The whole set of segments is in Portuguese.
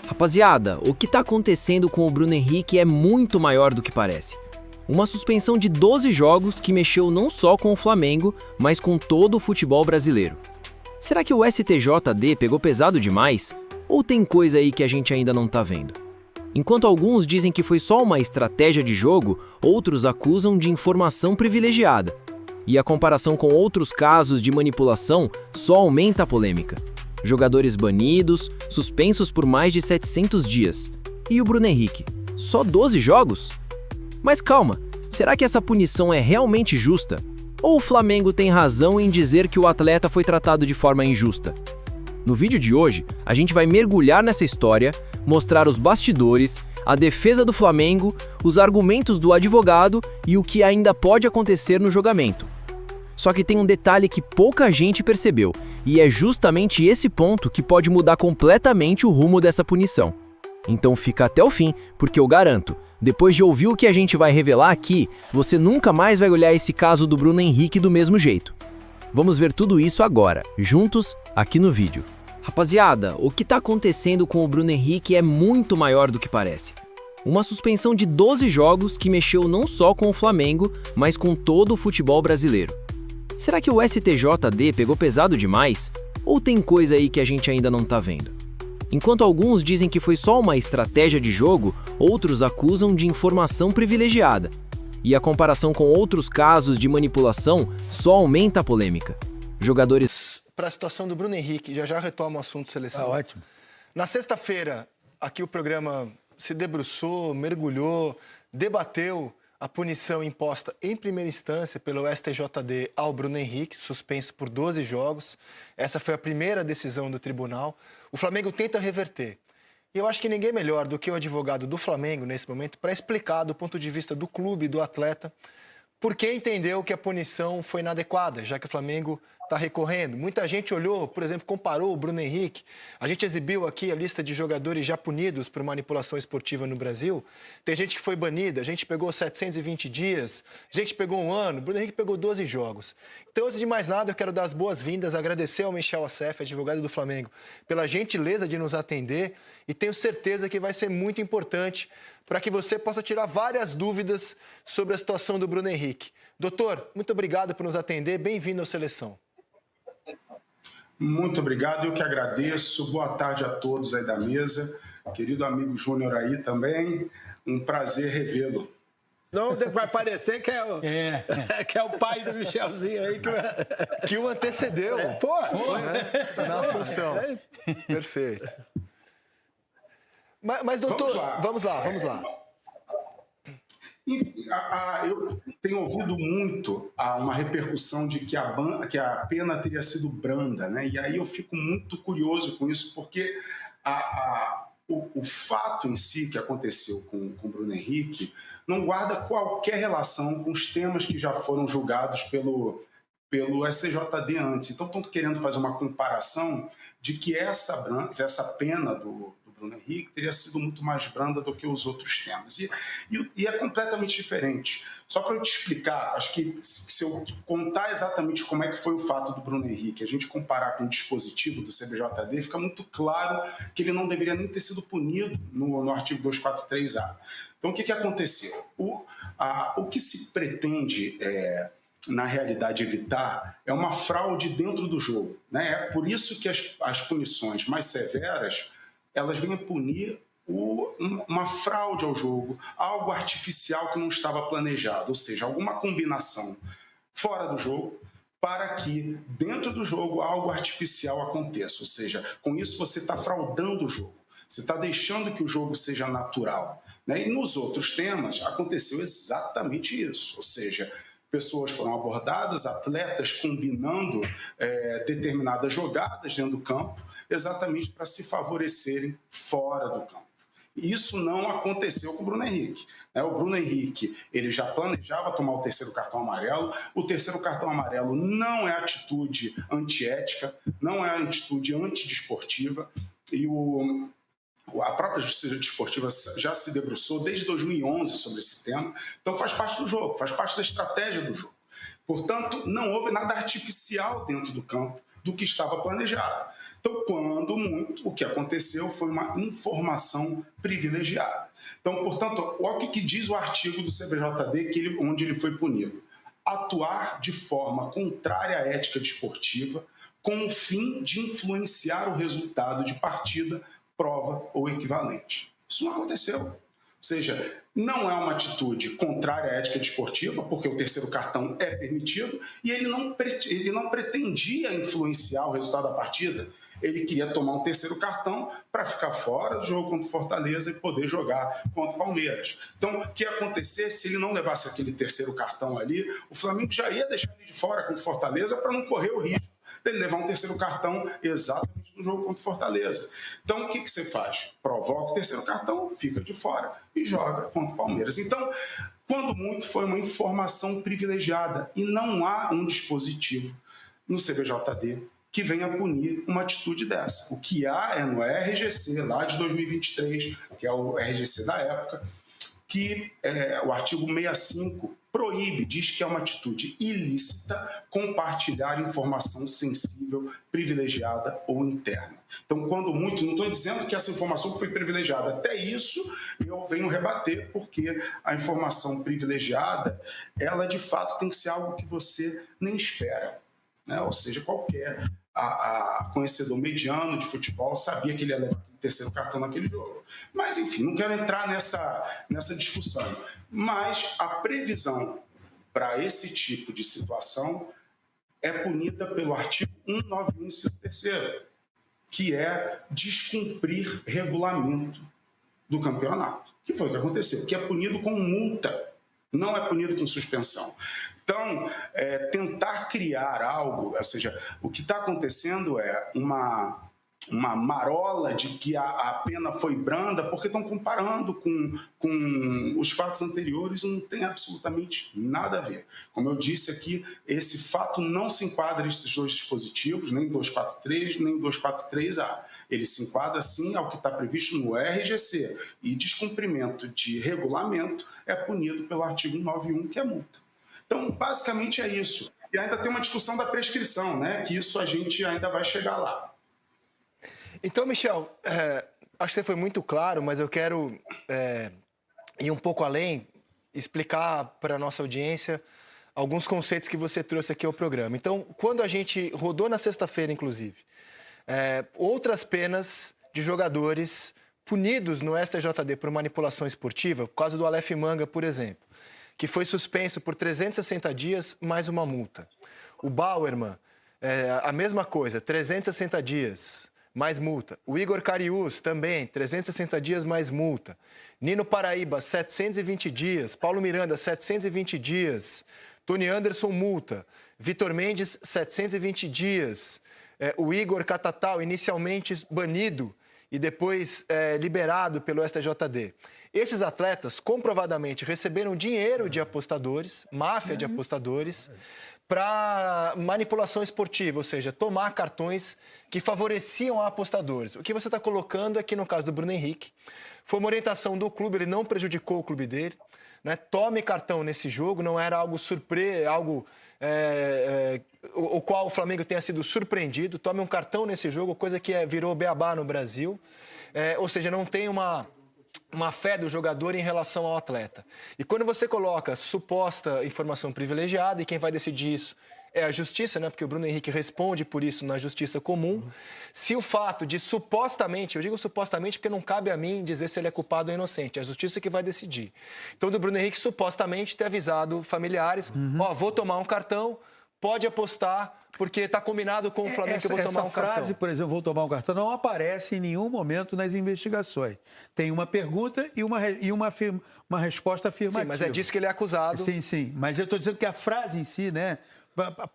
Rapaziada, o que está acontecendo com o Bruno Henrique é muito maior do que parece. Uma suspensão de 12 jogos que mexeu não só com o Flamengo, mas com todo o futebol brasileiro. Será que o STJD pegou pesado demais? Ou tem coisa aí que a gente ainda não está vendo? Enquanto alguns dizem que foi só uma estratégia de jogo, outros acusam de informação privilegiada. E a comparação com outros casos de manipulação só aumenta a polêmica. Jogadores banidos, suspensos por mais de 700 dias. E o Bruno Henrique? Só 12 jogos? Mas calma, será que essa punição é realmente justa? Ou o Flamengo tem razão em dizer que o atleta foi tratado de forma injusta? No vídeo de hoje, a gente vai mergulhar nessa história, mostrar os bastidores, a defesa do Flamengo, os argumentos do advogado e o que ainda pode acontecer no julgamento. Só que tem um detalhe que pouca gente percebeu, e é justamente esse ponto que pode mudar completamente o rumo dessa punição. Então fica até o fim, porque eu garanto, depois de ouvir o que a gente vai revelar aqui, você nunca mais vai olhar esse caso do Bruno Henrique do mesmo jeito. Vamos ver tudo isso agora, juntos, aqui no vídeo. Rapaziada, o que está acontecendo com o Bruno Henrique é muito maior do que parece. Uma suspensão de 12 jogos que mexeu não só com o Flamengo, mas com todo o futebol brasileiro. Será que o STJD pegou pesado demais? Ou tem coisa aí que a gente ainda não está vendo? Enquanto alguns dizem que foi só uma estratégia de jogo, outros acusam de informação privilegiada. E a comparação com outros casos de manipulação só aumenta a polêmica. Jogadores... Para a situação do Bruno Henrique, já retoma o assunto seleção. Ótimo. Na sexta-feira, aqui o programa se debruçou, mergulhou, debateu a punição imposta em primeira instância pelo STJD ao Bruno Henrique, suspenso por 12 jogos. Essa foi a primeira decisão do tribunal. O Flamengo tenta reverter. E eu acho que ninguém melhor do que o advogado do Flamengo, nesse momento, para explicar do ponto de vista do clube, do atleta, por que entendeu que a punição foi inadequada, já que o Flamengo está recorrendo. Muita gente olhou, por exemplo, comparou o Bruno Henrique. A gente exibiu aqui a lista de jogadores já punidos por manipulação esportiva no Brasil. Tem gente que foi banida, a gente pegou 720 dias, a gente pegou 1 ano, o Bruno Henrique pegou 12 jogos. Então, antes de mais nada, eu quero dar as boas-vindas, agradecer ao Michel Assef, advogado do Flamengo, pela gentileza de nos atender e tenho certeza que vai ser muito importante para que você possa tirar várias dúvidas sobre a situação do Bruno Henrique. Doutor, muito obrigado por nos atender. Bem-vindo ao Seleção. Muito obrigado, eu que agradeço. Boa tarde a todos aí da mesa. Querido amigo Júnior aí também, um prazer revê-lo. Não vai parecer que que é o pai do Michelzinho aí que o antecedeu. Na função. Perfeito. Mas doutor, vamos lá. Eu tenho ouvido muito uma repercussão de que a pena teria sido branda, né? E aí eu fico muito curioso com isso, porque o fato em si que aconteceu com o Bruno Henrique não guarda qualquer relação com os temas que já foram julgados pelo STJD antes. Então, estão querendo fazer uma comparação de que essa pena do Bruno Henrique teria sido muito mais branda do que os outros temas. E é completamente diferente. Só para eu te explicar, acho que se eu contar exatamente como é que foi o fato do Bruno Henrique, a gente comparar com o dispositivo do CBJD, fica muito claro que ele não deveria nem ter sido punido no artigo 243A. Então, o que aconteceu? O que se pretende na realidade, evitar é uma fraude dentro do jogo, né? É por isso que as punições mais severas elas vêm punir uma fraude ao jogo, algo artificial que não estava planejado, ou seja, alguma combinação fora do jogo para que dentro do jogo algo artificial aconteça, ou seja, com isso você está fraudando o jogo, você está deixando que o jogo seja natural, né? E nos outros temas aconteceu exatamente isso, ou seja, pessoas foram abordadas, atletas combinando determinadas jogadas dentro do campo, exatamente para se favorecerem fora do campo. Isso não aconteceu com o Bruno Henrique. O Bruno Henrique ele já planejava tomar o terceiro cartão amarelo. O terceiro cartão amarelo não é atitude antiética, não é atitude antidesportiva. E a própria Justiça Desportiva já se debruçou desde 2011 sobre esse tema. Então faz parte do jogo, faz parte da estratégia do jogo. Portanto, não houve nada artificial dentro do campo do que estava planejado. Então, quando muito, o que aconteceu foi uma informação privilegiada. Então, portanto, olha o que diz o artigo do CBJD, onde ele foi punido. Atuar de forma contrária à ética desportiva com o fim de influenciar o resultado de partida, prova ou equivalente. Isso não aconteceu. Ou seja, não é uma atitude contrária à ética desportiva, porque o terceiro cartão é permitido, e ele não pretendia influenciar o resultado da partida. Ele queria tomar um terceiro cartão para ficar fora do jogo contra o Fortaleza e poder jogar contra o Palmeiras. Então, o que ia acontecer se ele não levasse aquele terceiro cartão ali, o Flamengo já ia deixar ele de fora contra o Fortaleza para não correr o risco dele levar um terceiro cartão exatamente no jogo contra o Fortaleza. Então, o que você faz? Provoca o terceiro cartão, fica de fora e joga contra o Palmeiras. Então, quando muito, foi uma informação privilegiada e não há um dispositivo no CBJD que venha punir uma atitude dessa. O que há é no RGC, lá de 2023, que é o RGC da época, que o artigo 65 proíbe, diz que é uma atitude ilícita compartilhar informação sensível, privilegiada ou interna. Então, quando muito, não estou dizendo que essa informação foi privilegiada, até isso eu venho rebater, porque a informação privilegiada, ela de fato tem que ser algo que você nem espera, né? Ou seja, qualquer conhecedor mediano de futebol sabia que ele ia levar o terceiro cartão naquele jogo. Mas, enfim, não quero entrar nessa discussão. Mas a previsão para esse tipo de situação é punida pelo artigo 191, inciso 3º, que é descumprir regulamento do campeonato. Que foi o que aconteceu, que é punido com multa, não é punido com suspensão. Então, tentar criar algo, ou seja, o que está acontecendo é uma marola de que a pena foi branda, porque estão comparando com os fatos anteriores e não tem absolutamente nada a ver. Como eu disse aqui, esse fato não se enquadra nesses dois dispositivos, nem 243, nem 243A. Ele se enquadra, sim, ao que está previsto no RGC. E descumprimento de regulamento é punido pelo artigo 191, que é multa. Então, basicamente é isso. E ainda tem uma discussão da prescrição, né? Que isso a gente ainda vai chegar lá. Então, Michel, acho que você foi muito claro, mas eu quero ir um pouco além, explicar para a nossa audiência alguns conceitos que você trouxe aqui ao programa. Então, quando a gente rodou na sexta-feira, inclusive, outras penas de jogadores punidos no STJD por manipulação esportiva, o caso do Aleph Manga, por exemplo, que foi suspenso por 360 dias mais uma multa. O Bauerman, a mesma coisa, 360 dias mais multa. O Igor Cariús também, 360 dias mais multa. Nino Paraíba, 720 dias. Paulo Miranda, 720 dias. Tony Anderson, multa. Vitor Mendes, 720 dias. O Igor Catatal, inicialmente banido e depois liberado pelo STJD. Esses atletas comprovadamente receberam dinheiro de apostadores, máfia de apostadores, para manipulação esportiva, ou seja, tomar cartões que favoreciam apostadores. O que você está colocando aqui no caso do Bruno Henrique foi uma orientação do clube, ele não prejudicou o clube dele, né? Tome cartão nesse jogo, não era algo o qual o Flamengo tenha sido surpreendido, tome um cartão nesse jogo, coisa que virou beabá no Brasil, ou seja, não tem uma fé do jogador em relação ao atleta. E quando você coloca suposta informação privilegiada, e quem vai decidir isso é a justiça, né? Porque o Bruno Henrique responde por isso na justiça comum. Se o fato de supostamente, eu digo supostamente porque não cabe a mim dizer se ele é culpado ou inocente, é a justiça que vai decidir. Então, do Bruno Henrique supostamente ter avisado familiares, vou tomar um cartão, pode apostar, porque está combinado com o Flamengo que eu vou tomar um cartão. Essa frase, por exemplo, vou tomar um cartão, não aparece em nenhum momento nas investigações. Tem uma pergunta e uma resposta afirmativa. Sim, mas é disso que ele é acusado. Sim. Mas eu estou dizendo que a frase em si, né?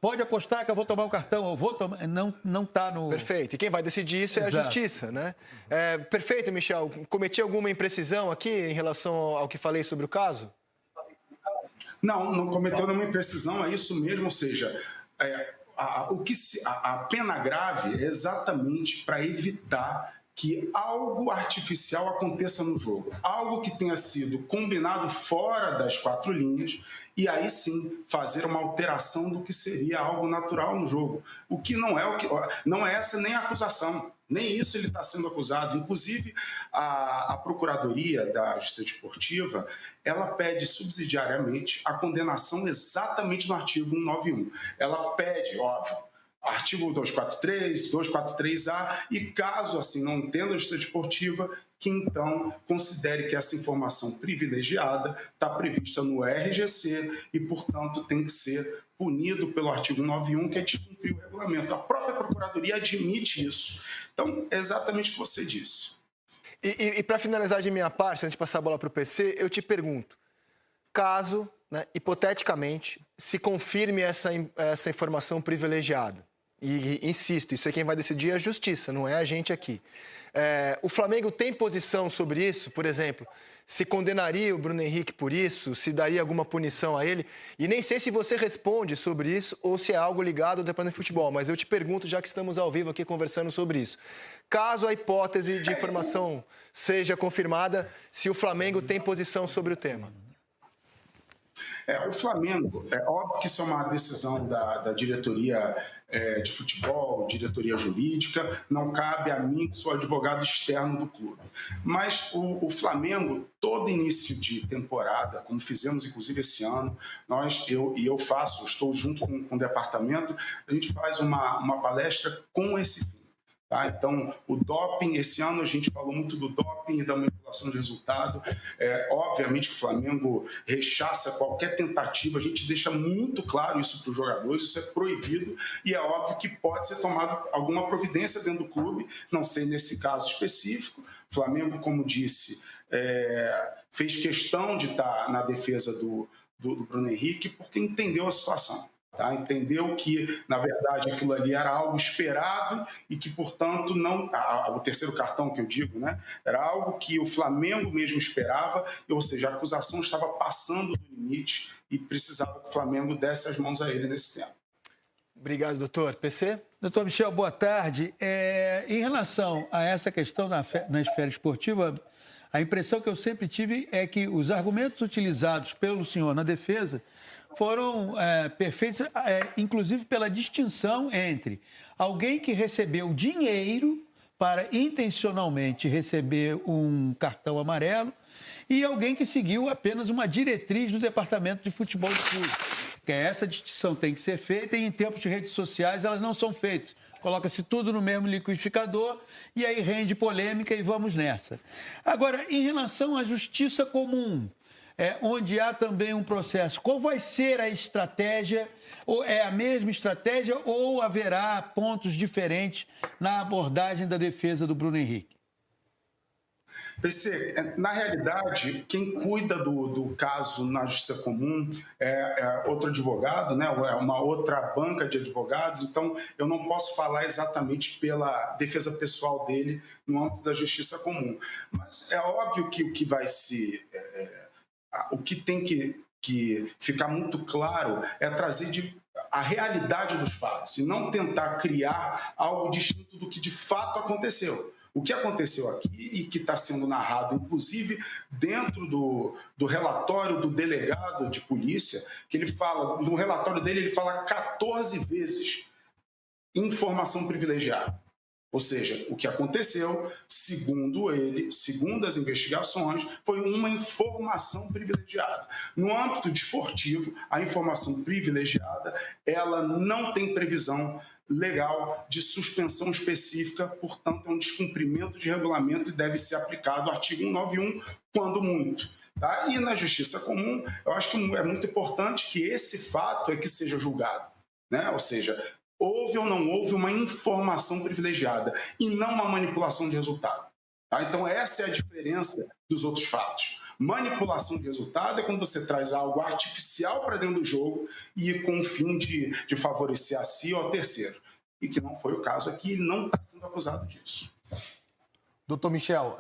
Pode apostar que eu vou tomar um cartão, eu vou tomar... Não está no... Perfeito. E quem vai decidir isso é a justiça, né? Perfeito, Michel. Cometi alguma imprecisão aqui em relação ao que falei sobre o caso? Não cometeu nenhuma imprecisão, é isso mesmo, ou seja, a pena grave é exatamente para evitar que algo artificial aconteça no jogo, algo que tenha sido combinado fora das 4 linhas, e aí sim fazer uma alteração do que seria algo natural no jogo. O que não é essa nem a acusação, nem isso ele está sendo acusado. Inclusive, a Procuradoria da Justiça Desportiva, ela pede subsidiariamente a condenação exatamente no artigo 191. Ela pede, óbvio, artigo 243, 243A, e caso assim não entenda a Justiça Desportiva, que então considere que essa informação privilegiada está prevista no RGC e, portanto, tem que ser punido pelo artigo 191, que é descumprir o regulamento. A própria Procuradoria admite isso. Então, é exatamente o que você disse. E para finalizar de minha parte, antes de passar a bola para o PC, eu te pergunto, caso, né, hipoteticamente, se confirme essa informação privilegiada, e insisto, isso é quem vai decidir é a Justiça, não é a gente aqui. O Flamengo tem posição sobre isso, por exemplo, se condenaria o Bruno Henrique por isso, se daria alguma punição a ele, e nem sei se você responde sobre isso ou se é algo ligado ao departamento de futebol, mas eu te pergunto, já que estamos ao vivo aqui conversando sobre isso. Caso a hipótese de informação seja confirmada, se o Flamengo tem posição sobre o tema. O Flamengo, é óbvio que isso é uma decisão da diretoria de futebol, diretoria jurídica, não cabe a mim, que sou advogado externo do clube. Mas o Flamengo, todo início de temporada, como fizemos inclusive esse ano, estou junto com o departamento, a gente faz uma palestra com esse fim. Tá? Então, o doping, esse ano a gente falou muito do doping e da manipulação de resultado. Obviamente que o Flamengo rechaça qualquer tentativa, a gente deixa muito claro isso para os jogadores, isso é proibido e é óbvio que pode ser tomado alguma providência dentro do clube, não sei nesse caso específico. O Flamengo, como disse, fez questão de estar na defesa do Bruno Henrique porque entendeu a situação. Tá? Entendeu que, na verdade, aquilo ali era algo esperado e que, portanto, o terceiro cartão que eu digo, né, era algo que o Flamengo mesmo esperava, ou seja, a acusação estava passando do limite e precisava que o Flamengo desse as mãos a ele nesse tempo. Obrigado, doutor. PC? Doutor Michel, boa tarde. Em relação a essa questão na esfera esportiva, a impressão que eu sempre tive é que os argumentos utilizados pelo senhor na defesa foram perfeitos, inclusive pela distinção entre alguém que recebeu dinheiro para intencionalmente receber um cartão amarelo e alguém que seguiu apenas uma diretriz do Departamento de Futebol do clube. Porque essa distinção tem que ser feita e em tempos de redes sociais elas não são feitas. Coloca-se tudo no mesmo liquidificador e aí rende polêmica e vamos nessa. Agora, em relação à justiça comum, onde há também um processo, qual vai ser a estratégia? Ou é a mesma estratégia ou haverá pontos diferentes na abordagem da defesa do Bruno Henrique? PC, na realidade, quem cuida do caso na Justiça Comum é outro advogado, né? É uma outra banca de advogados, então eu não posso falar exatamente pela defesa pessoal dele no âmbito da Justiça Comum. Mas é óbvio que o que vai se... o que tem que ficar muito claro é trazer a realidade dos fatos e não tentar criar algo distinto do que de fato aconteceu. O que aconteceu aqui e que está sendo narrado, inclusive dentro do relatório do delegado de polícia, que ele fala, no relatório dele ele fala 14 vezes informação privilegiada. Ou seja, o que aconteceu, segundo ele, segundo as investigações, foi uma informação privilegiada. No âmbito desportivo, a informação privilegiada, ela não tem previsão legal de suspensão específica, portanto, é um descumprimento de regulamento e deve ser aplicado o artigo 191, quando muito. Tá? E na Justiça Comum, eu acho que é muito importante que esse fato é que seja julgado, né? Ou seja, houve ou não houve uma informação privilegiada e não uma manipulação de resultado. Tá? Então, essa é a diferença dos outros fatos. Manipulação de resultado é quando você traz algo artificial para dentro do jogo e com o fim de favorecer a si ou ao terceiro. E que não foi o caso aqui, ele não está sendo acusado disso. Doutor Michel,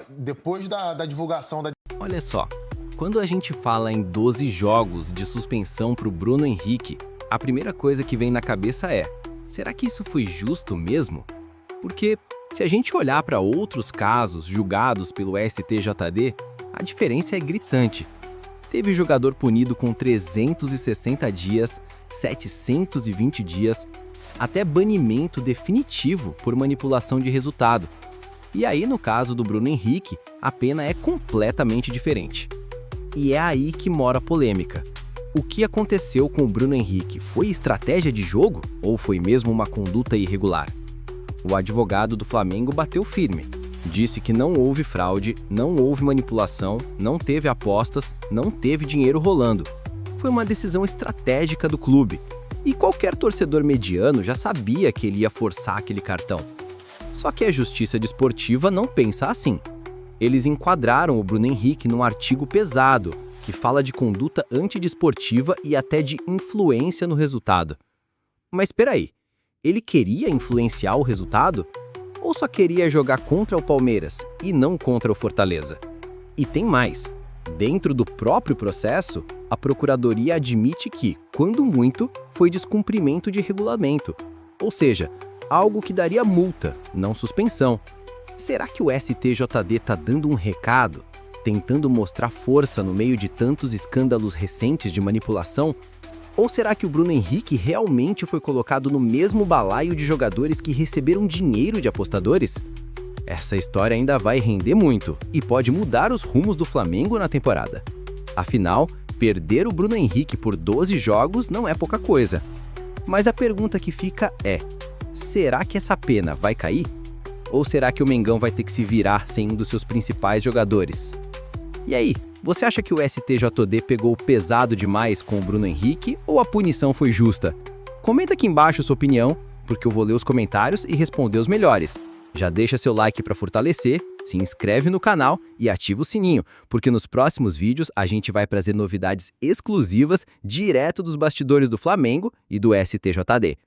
depois da divulgação da... Olha só, quando a gente fala em 12 jogos de suspensão para o Bruno Henrique, a primeira coisa que vem na cabeça é: será que isso foi justo mesmo? Porque Se a gente olhar para outros casos julgados pelo STJD, a diferença é gritante. Teve jogador punido com 360 dias, 720 dias, até banimento definitivo por manipulação de resultado. E aí, no caso do Bruno Henrique, a pena é completamente diferente. E é aí que mora a polêmica. O que aconteceu com o Bruno Henrique foi estratégia de jogo ou foi mesmo uma conduta irregular? O advogado do Flamengo bateu firme. Disse que não houve fraude, não houve manipulação, não teve apostas, não teve dinheiro rolando. Foi uma decisão estratégica do clube. E qualquer torcedor mediano já sabia que ele ia forçar aquele cartão. Só que a Justiça Desportiva não pensa assim. Eles enquadraram o Bruno Henrique num artigo pesado, que fala de conduta antidesportiva e até de influência no resultado. Mas espera aí, ele queria influenciar o resultado? Ou só queria jogar contra o Palmeiras e não contra o Fortaleza? E tem mais. Dentro do próprio processo, a Procuradoria admite que, quando muito, foi descumprimento de regulamento. Ou seja, algo que daria multa, não suspensão. Será que o STJD está dando um recado, tentando mostrar força no meio de tantos escândalos recentes de manipulação? Ou será que o Bruno Henrique realmente foi colocado no mesmo balaio de jogadores que receberam dinheiro de apostadores? Essa história ainda vai render muito e pode mudar os rumos do Flamengo na temporada. Afinal, perder o Bruno Henrique por 12 jogos não é pouca coisa. Mas a pergunta que fica é: será que essa pena vai cair? Ou será que o Mengão vai ter que se virar sem um dos seus principais jogadores? E aí, você acha que o STJD pegou pesado demais com o Bruno Henrique ou a punição foi justa? Comenta aqui embaixo sua opinião, porque eu vou ler os comentários e responder os melhores. Já deixa seu like para fortalecer, se inscreve no canal e ativa o sininho, porque nos próximos vídeos a gente vai trazer novidades exclusivas direto dos bastidores do Flamengo e do STJD.